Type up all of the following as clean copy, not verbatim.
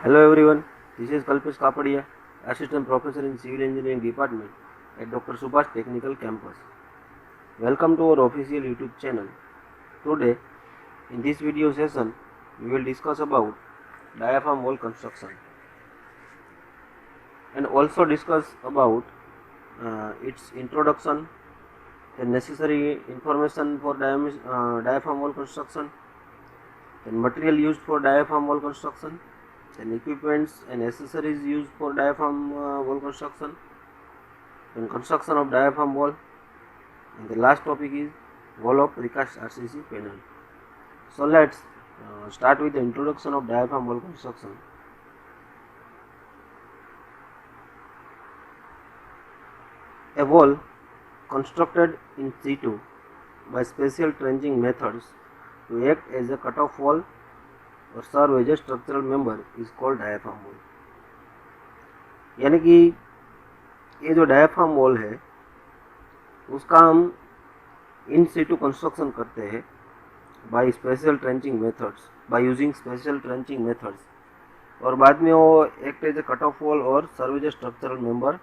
Hello everyone, this is Kalpesh Kapadia, Assistant Professor in Civil Engineering Department at Dr. Subhash Technical Campus. Welcome to our official YouTube channel. Today, in this video session, we will discuss about diaphragm wall construction and also discuss about its introduction, the necessary information for diaphragm wall construction, the material used for diaphragm wall construction, and equipments and accessories used for diaphragm wall construction, and construction of diaphragm wall, and the last topic is wall of precast RCC panel. So let's start with the introduction of diaphragm wall construction. A wall constructed in situ by special trenching methods to act as a cut-off wall और serve as a structural member is called diaphragm wall. यानी कि ये जो diaphragm wall है उसका हम इन Situ construction करते हैं by special trenching methods, by using special trenching methods, और बाद में वो act as a cut off wall और serve as a structural member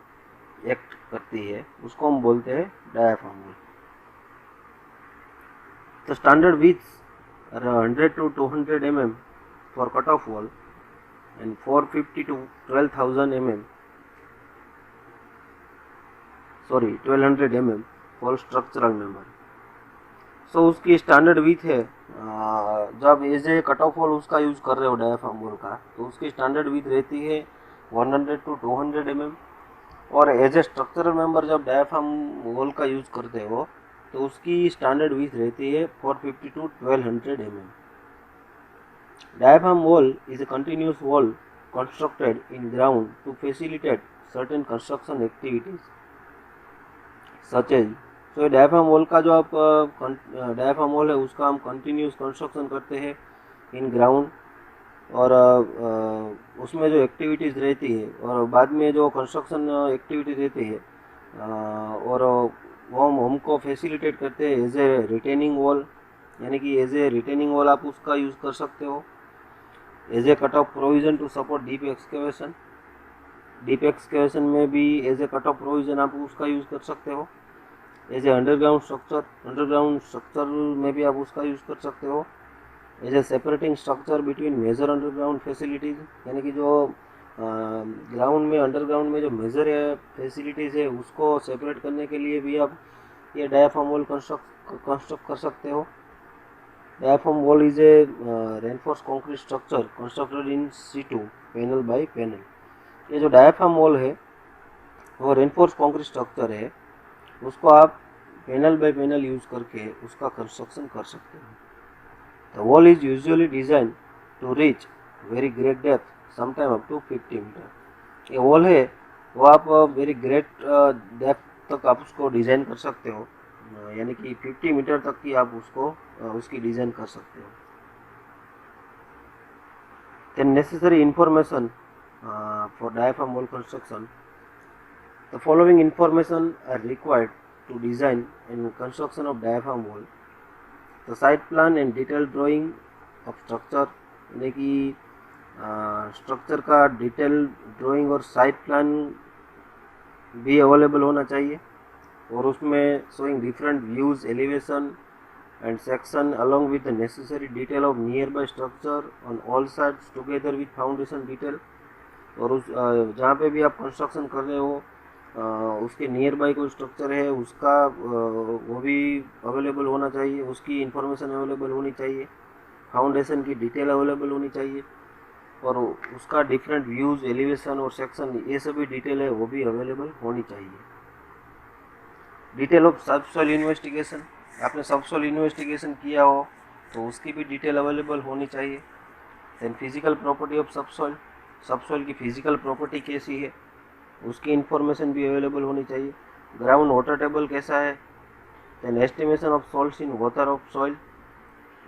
act करती है, उसको हम बोलते हैं diaphragm wall. The standard width 100 to 200 mm for cut-off wall and 450 to 1200 mm for structural member। So उसकी स्टैंडर्ड विथ है, जब as a cut off wall उसका यूज कर रहे हो डायाफ्राम वॉल का, तो उसकी स्टैंडर्ड विथ रहती है 100 to 200 mm, और एज ए स्ट्रक्चरल मेंबर जब डायाफ्राम वॉल का यूज करते हो तो उसकी स्टैंडर्ड विथ रहती है 450 to 1200 mm। Diaphragm wall is a continuous wall constructed in ground to facilitate certain construction activities such as, so diaphragm wall का जो आप डायफ्राम वॉल है उसका हम कंटिन्यूस कंस्ट्रक्शन करते हैं इन ग्राउंड, और उसमें जो एक्टिविटीज़ रहती है और बाद में जो कंस्ट्रक्शन एक्टिविटी रहती है, और वो हमको फैसिलिटेट करते हैं एज ए रिटेनिंग वॉल। यानी कि एज ए रिटेनिंग वॉल आप उसका यूज़ कर सकते हो, as a cut off provision to support deep excavation. Deep excavation में भी as a cut off provision आप उसका यूज़ कर सकते हो। एज ए अंडरग्राउंड स्ट्रक्चर में भी आप उसका यूज़ कर सकते हो। As a separating structure between major underground facilities, यानी कि जो ग्राउंड में अंडरग्राउंड में जो मेजर फैसिलिटीज़ है उसको सेपरेट करने के लिए भी आप ये डायाफ्राम वॉल कंस्ट्रक्ट कर सकते हो। Diaphragm wall is a reinforced concrete structure constructed in situ panel by panel। ये जो डायाफ्राम वॉल है वो रेनफोर्स कॉन्क्रीट स्ट्रक्चर है, उसको आप पैनल बाय पैनल यूज करके उसका कंस्ट्रक्शन कर सकते हो। The wall is usually design to reach very great depth, sometime up to 50 metre. ये वॉल है वो आप वेरी ग्रेट डेप्थ तक आप उसको डिज़ाइन कर सकते हो, यानी कि 50 मीटर तक की आप उसको उसकी डिज़ाइन कर सकते हो। The necessary information for diaphragm wall construction, the following information are required to design and construction of diaphragm wall. The site plan and detail drawing of structure, यानी कि स्ट्रक्चर का डिटेल ड्राइंग और site plan भी available होना चाहिए, और उसमें showing different views, elevation and section along with the necessary detail of nearby structure on all sides together with foundation detail. और उस जहाँ पे भी आप कंस्ट्रक्शन कर रहे हो उसके नियर बाय कोई स्ट्रक्चर है उसका वो भी अवेलेबल होना चाहिए, उसकी इंफॉर्मेशन अवेलेबल होनी चाहिए, फाउंडेशन की डिटेल अवेलेबल होनी चाहिए, और उसका डिफरेंट व्यूज़, एलिवेशन और सेक्शन ये सभी डिटेल है वो भी अवेलेबल होनी चाहिए। डिटेल ऑफ सबसॉइल इन्वेस्टिगेशन, आपने सबसॉइल इन्वेस्टिगेशन किया हो तो उसकी भी डिटेल अवेलेबल होनी चाहिए। Then physical property of subsoil, subsoil की फिजिकल प्रॉपर्टी कैसी है उसकी इंफॉर्मेशन भी अवेलेबल होनी चाहिए। ग्राउंड वाटर टेबल कैसा है, then estimation of salts in water of soil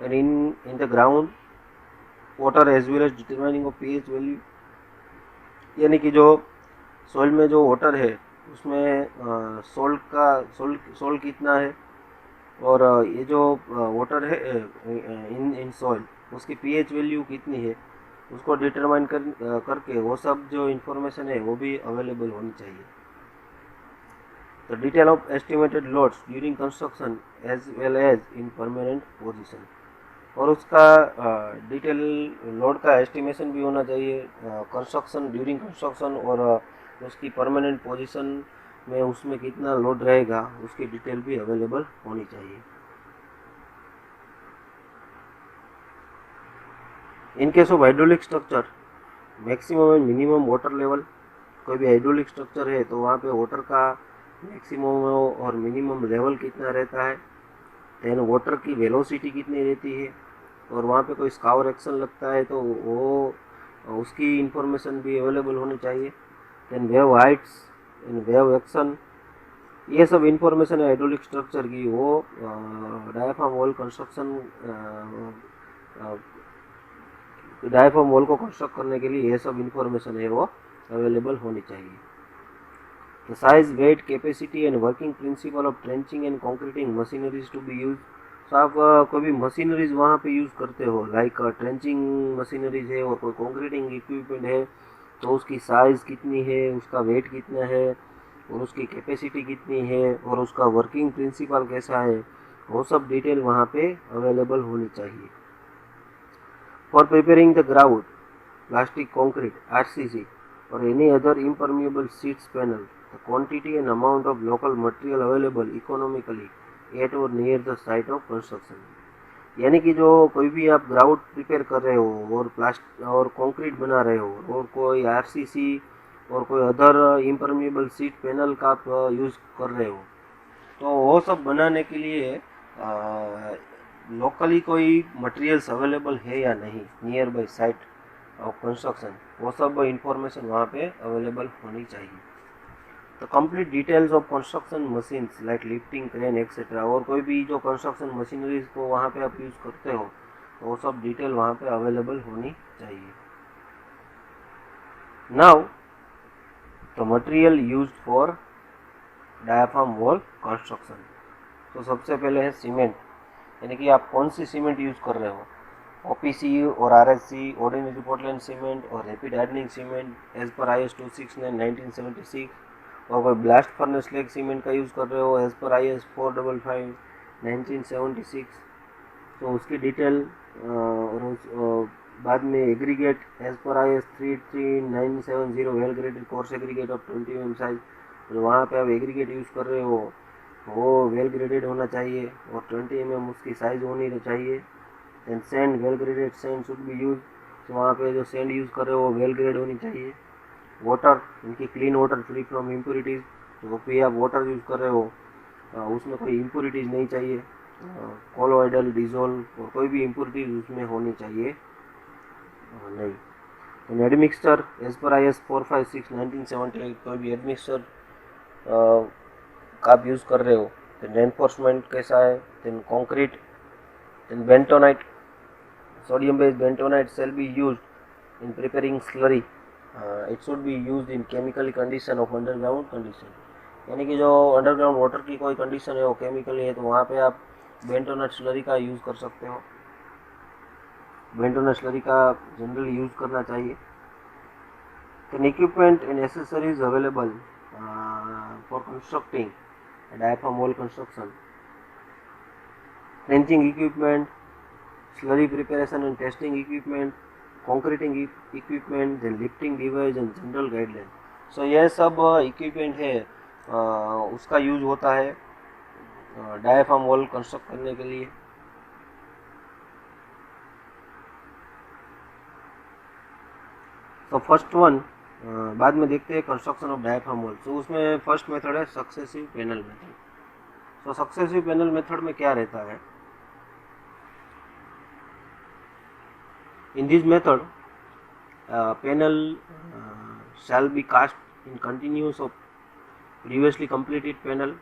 and in the ground water as well as determining of pH value, यानी कि जो सॉइल में जो वाटर है उसमें सोल्ट कितना है, और ये जो वाटर है इन सॉइल उसकी पीएच वैल्यू कितनी है, उसको डिटरमाइन करके वो सब जो इन्फॉर्मेशन है वो भी अवेलेबल होनी चाहिए. The detail of estimated loads during construction as well as in permanent position. और उसका डिटेल लोड का एस्टिमेशन भी होना चाहिए कंस्ट्रक्शन ड्यूरिंग कंस्ट्रक्शन और उसकी परमानेंट पोजीशन में उसमें कितना लोड रहेगा उसकी डिटेल भी अवेलेबल होनी चाहिए. In case of hydraulic structure maximum and minimum water level. कोई भी हाइड्रोलिक स्ट्रक्चर है तो वहाँ पे वाटर का मैक्सिमम और मिनिमम लेवल कितना रहता है, देन वाटर की वेलोसिटी कितनी रहती है, और वहाँ पे कोई स्कावर एक्शन लगता है तो वो उसकी इंफॉर्मेशन भी अवेलेबल होनी चाहिए. Then wave heights and wave action, ये सब इंफॉर्मेशन है हाइड्रोलिक स्ट्रक्चर की, वो diaphragm wall construction diaphragm wall को कंस्ट्रक्ट करने के लिए ये सब इंफॉर्मेशन है वो अवेलेबल होनी चाहिए. The size, weight, capacity and working principle of trenching and concreting machineries to be used. तो आप कोई भी मशीनरीज वहाँ पे यूज़ करते हो, लाइक ट्रेंचिंग मशीनरीज है और कोई कॉन्क्रीटिंग इक्विपमेंट है, तो उसकी साइज़ कितनी है, उसका वेट कितना है और उसकी कैपेसिटी कितनी है और उसका वर्किंग प्रिंसिपल कैसा है, वो सब डिटेल वहाँ पे अवेलेबल होनी चाहिए. For preparing the ground, plastic, concrete, RCC or any other impermeable sheets panel, the quantity and amount of local material available economically at or near the site of construction. यानी कि जो कोई भी आप ग्राउंड प्रिपेयर कर रहे हो और प्लास्टिक और कंक्रीट बना रहे हो और कोई RCC और कोई अदर इम्परमिएबल सीट पैनल का आप यूज़ कर रहे हो, तो वो सब बनाने के लिए लोकली कोई मटेरियल्स अवेलेबल है या नहीं near by site of construction, वो सब इंफॉर्मेशन वहाँ पे अवेलेबल होनी चाहिए. तो complete details of construction machines like lifting, crane etcetera, और कोई भी जो कंस्ट्रक्शन मशीनरीज को वहाँ पे आप यूज़ करते हो तो वो सब डिटेल वहाँ पे अवेलेबल होनी चाहिए. Now the material used for diaphragm wall construction. तो सबसे पहले है सीमेंट, यानी कि आप कौन सी सीमेंट यूज़ कर रहे हो, OPC और RSC, ऑर्डिनरी पोर्टलैंड सीमेंट और rapid hardening cement as per IS 269 1976, और कोई ब्लास्ट फर्नेस स्लैग सीमेंट का यूज़ कर रहे हो एज पर IS 455 1976, तो उसकी डिटेल और बाद में aggregate as per IS 33970 well graded coarse aggregate of 20 mm size, तो वहाँ पे आप एग्रीगेट यूज़ कर रहे हो वो वेल ग्रेडेड होना चाहिए और 20 mm उसकी साइज़ होनी चाहिए. And sand, well graded sand should be use, तो वहाँ पे जो सैंड यूज़ कर रहे हो वो वेल ग्रेड होनी चाहिए. वाटर, इनकी clean water free from impurities, तो भी आप वाटर यूज़ कर रहे हो उसमें कोई इम्प्योरिटीज़ नहीं चाहिए, कोलोइडल, डिजोल्व और कोई भी इम्प्योरिटीज़ उसमें होनी चाहिए नहीं. तो एडमिक्सचर एज पर IS 456 1978, कोई भी एडमिक्सचर का आप यूज़ कर रहे हो. देन एनफोर्समेंट कैसा है, then concrete, then bentonite, sodium based bentonite shall be used in preparing slurry. It should be used in chemical condition of underground condition, यानी कि जो अंडरग्राउंड वाटर की कोई कंडीशन है वो केमिकली है तो वहाँ पे आप बेंटोनाइट स्लरी का यूज़ कर सकते हो. बेंटोनाइट स्लरी का जनरली यूज़ करना चाहिए. then equipment and accessories available for constructing a diaphragm wall construction, trenching equipment, slurry preparation and testing equipment, concreting equipment, then lifting device and general guideline. सो ये सब equipment है उसका use होता है diaphragm wall construct करने के लिए. तो फर्स्ट वन बाद में देखते हैं कंस्ट्रक्शन ऑफ डायाफ्राम वॉल. तो उसमें फर्स्ट मेथड है सक्सेसिव पैनल मेथड. तो सक्सेसिव पैनल मेथड में क्या रहता है, in this method panel shall be cast in continuous of previously completed panel.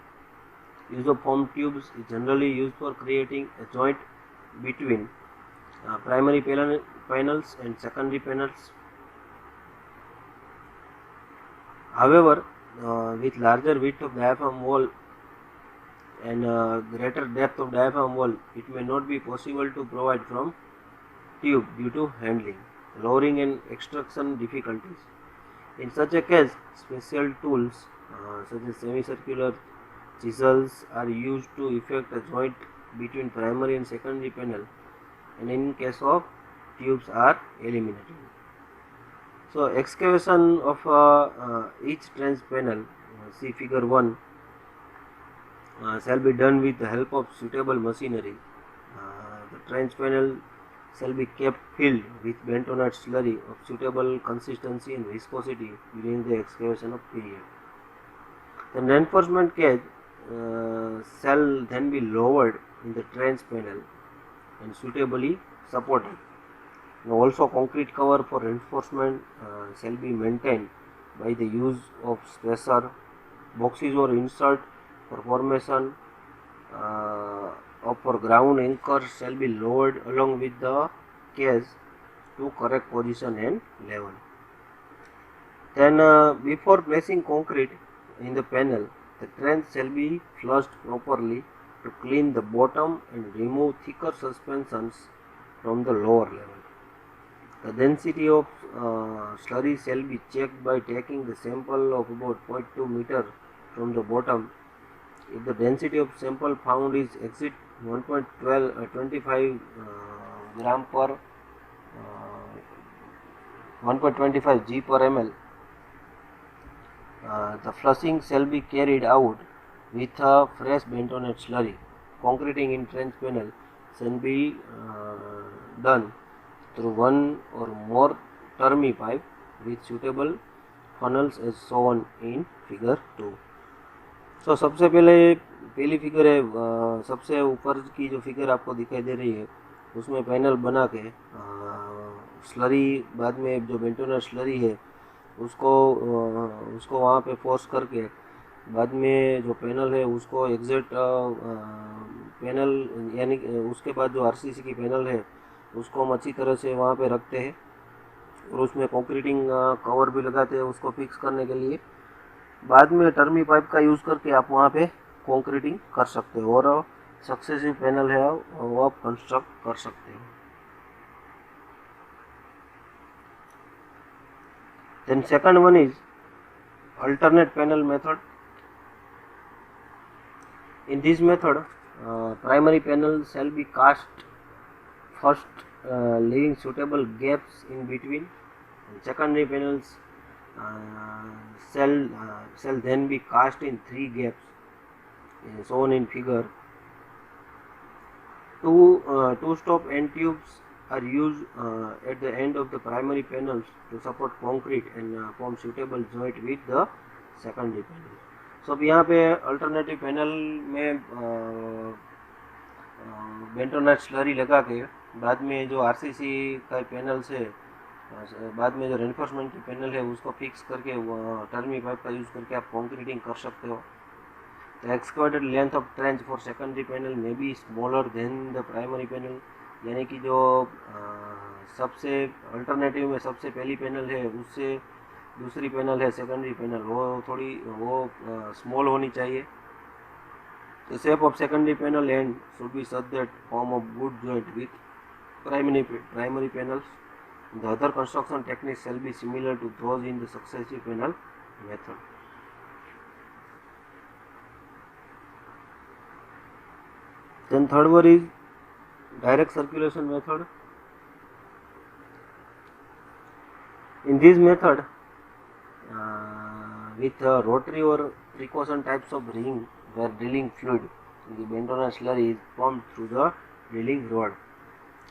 Use of foam tubes is generally used for creating a joint between primary panels and secondary panels. However, with larger width of diaphragm wall and greater depth of diaphragm wall, it may not be possible to provide from tube due to handling. lowering and extraction difficulties. In such a case, special tools such as semicircular chisels are used to effect a joint between primary and secondary panel, and in case of tubes are eliminated. So excavation of each trench panel, see figure 1, shall be done with the help of suitable machinery. The trench panel shall be kept filled with bentonite slurry of suitable consistency and viscosity during the excavation of period. The reinforcement cage shall then be lowered in the trench panel and suitably supported. Now also concrete cover for reinforcement shall be maintained by the use of spacer, boxes or insert for formation for ground anchors shall be lowered along with the cage to correct position and level. Then before placing concrete in the panel, the trench shall be flushed properly to clean the bottom and remove thicker suspensions from the lower level. The density of slurry shall be checked by taking the sample of about 0.2 meter from the bottom. If the density of sample found is exceed 1.25 gram per 1.25 g per ml, the flushing shall be carried out with a fresh bentonite slurry. Concreting in trench panel shall be done through one or more termi pipe with suitable funnels as shown in figure 2. तो सबसे पहली figure है, सबसे ऊपर की जो figure आपको दिखाई दे रही है उसमें पैनल बना के स्लरी बाद में जो बेंटोनर स्लरी है उसको वहाँ पे फोर्स करके बाद में जो पैनल है उसको एग्जैक्ट पैनल यानी उसके बाद जो आरसीसी की पैनल है उसको हम अच्छी तरह से वहाँ पे रखते हैं और उसमें कंक्रीटिंग कवर भी लगाते हैं उसको फिक्स करने के लिए। बाद में टर्मी पाइप का यूज़ करके आप वहाँ पे कंक्रीटिंग कर सकते हो और सक्सेसिव पैनल है वो आप कंस्ट्रक्ट कर सकते हो। Then second one is alternate panel method. In this method, primary panel shall be cast first, leaving suitable gaps in between. And secondary panels shall then be cast in 3 gaps, shown in figure. Two stop end tubes are used at the end of the primary panels to support concrete and form suitable joint with the secondary panel. So अब यहाँ पे alternative panel में bentonite slurry लगा के बाद में जो RCC का पैनल से बाद में जो रेनफोर्समेंट की पैनल है उसको फिक्स करके टर्मी पाइप का यूज़ करके आप कंक्रीटिंग कर सकते हो। The excavated length of trench for secondary panel may be smaller than the primary panel, यानी कि जो सबसे अल्टरनेटिव में सबसे पहली पैनल है उससे दूसरी पैनल है सेकेंडरी पैनल वो स्मॉल होनी चाहिए। The shape of secondary panel end should be such that form of good joint with primary panels. The other construction techniques shall be similar to those in the successive panel method. Then third one is direct circulation method. In this method, with rotary or precaution types of ring where drilling fluid, the bentonite slurry is pumped through the drilling rod.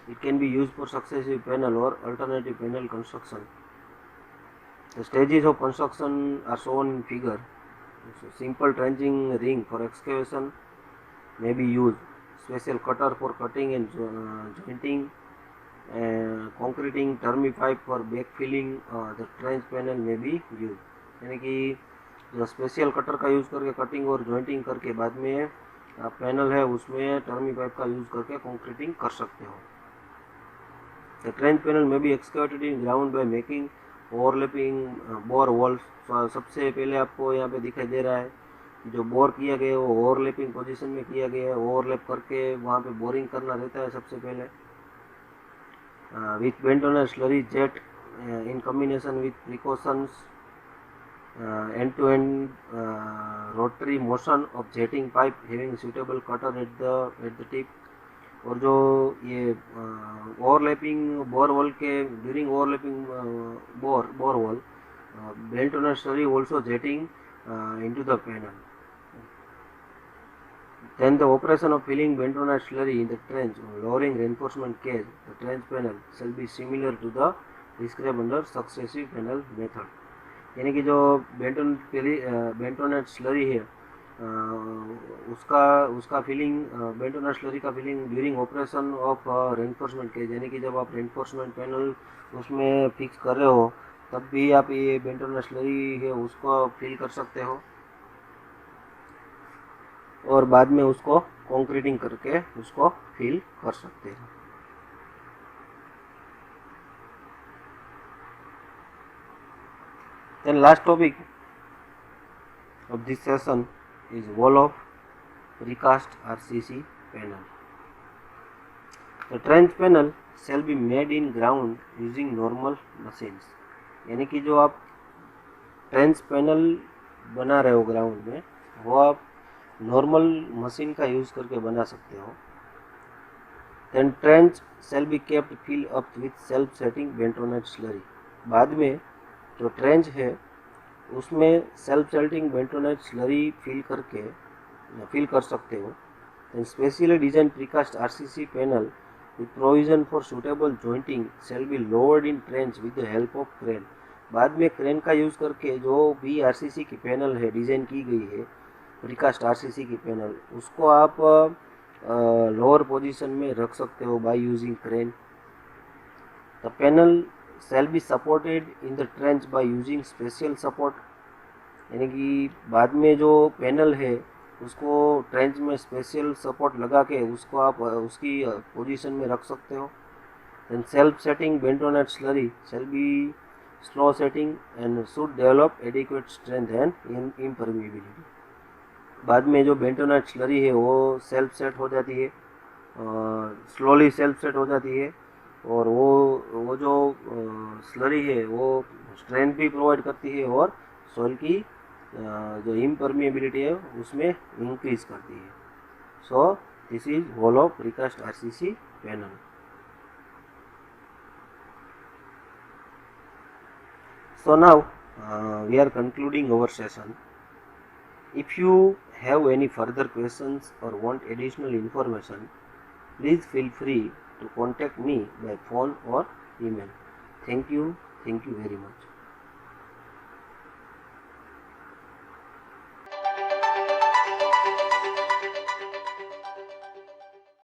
It can be used for successive panel or alternative panel construction. The stages of construction are shown in figure. So simple trenching ring for excavation may be used. Special cutter for cutting and jointing, concreting termi pipe for backfilling the trench panel may be used. यानी कि जो special cutter का use करके cutting और jointing करके बाद में panel है उसमें टर्मी पाइप का यूज़ करके कंक्रीटिंग कर सकते हो। द ट्रेंच पैनल में भी excavated in ground by making overlapping bore walls. सबसे पहले आपको यहाँ पे दिखाई दे रहा है जो बोर किया गया है वो ओवरलैपिंग पोजीशन में किया गया है, ओवरलैप करके वहाँ पे बोरिंग करना रहता है सबसे पहले। with bentonite slurry jet in combination with precautions, end-to-end rotary motion of jetting pipe having suitable cutter at the tip. और जो ये ओवरलैपिंग बोर वॉल के during overlapping bore wall bentonite slurry also jetting into the panel. Then the operation of filling bentonite slurry in the trench or lowering reinforcement cage, the trench panel shall be similar to the described under successive panel method. यानी कि जो बेंटोनेट slurry है उसका filling bentonite slurry का filling during operation of reinforcement cage, यानी कि जब आप रेनफोर्समेंट पैनल उसमें फिक्स कर रहे हो तब भी आप ये बेंटोनेट स्लरी है उसको फिल कर सकते हो और बाद में उसको कंक्रीटिंग करके उसको फिल कर सकते हैं. Then last topic of this session is wall of precast RCC panel. The trench panel shall be made in ground using normal machines. यानी कि जो आप ट्रेंच पैनल बना रहे हो ग्राउंड में वो आप नॉर्मल मशीन का यूज़ करके बना सकते हो. Then trench shall be kept filled up with self setting bentonite slurry. बाद में जो ट्रेंच है उसमें self settling bentonite slurry fill कर सकते हो. And specially design precast RCC panel with provision for suitable jointing shall be lowered in trench with the help of crane. बाद में क्रेन का यूज़ करके जो भी आरसीसी की पैनल है डिज़ाइन की गई है प्रीकास्ट आरसीसी की पैनल उसको आप लोअर पोजीशन में रख सकते हो by using crane. The panel shall be supported in the trench by using special support. यानी कि बाद में जो पैनल है उसको ट्रेंच में स्पेशल सपोर्ट लगा के उसको आप उसकी पोजीशन में रख सकते हो. then self setting bentonite slurry shall be slow setting and should develop adequate strength and impermeability. बाद में जो बेंटोनाइट स्लरी है वो सेल्फ सेट हो जाती है, स्लोली सेल्फ सेट हो जाती है और वो जो स्लरी है वो स्ट्रेंथ भी प्रोवाइड करती है और सॉइल की जो इम्परमिएबिलिटी है उसमें इंक्रीज करती है. So this is wall of precast RCC panel. So now we are concluding our session. If you have any further questions or want additional information, please feel free to contact me by phone or email. Thank you very much.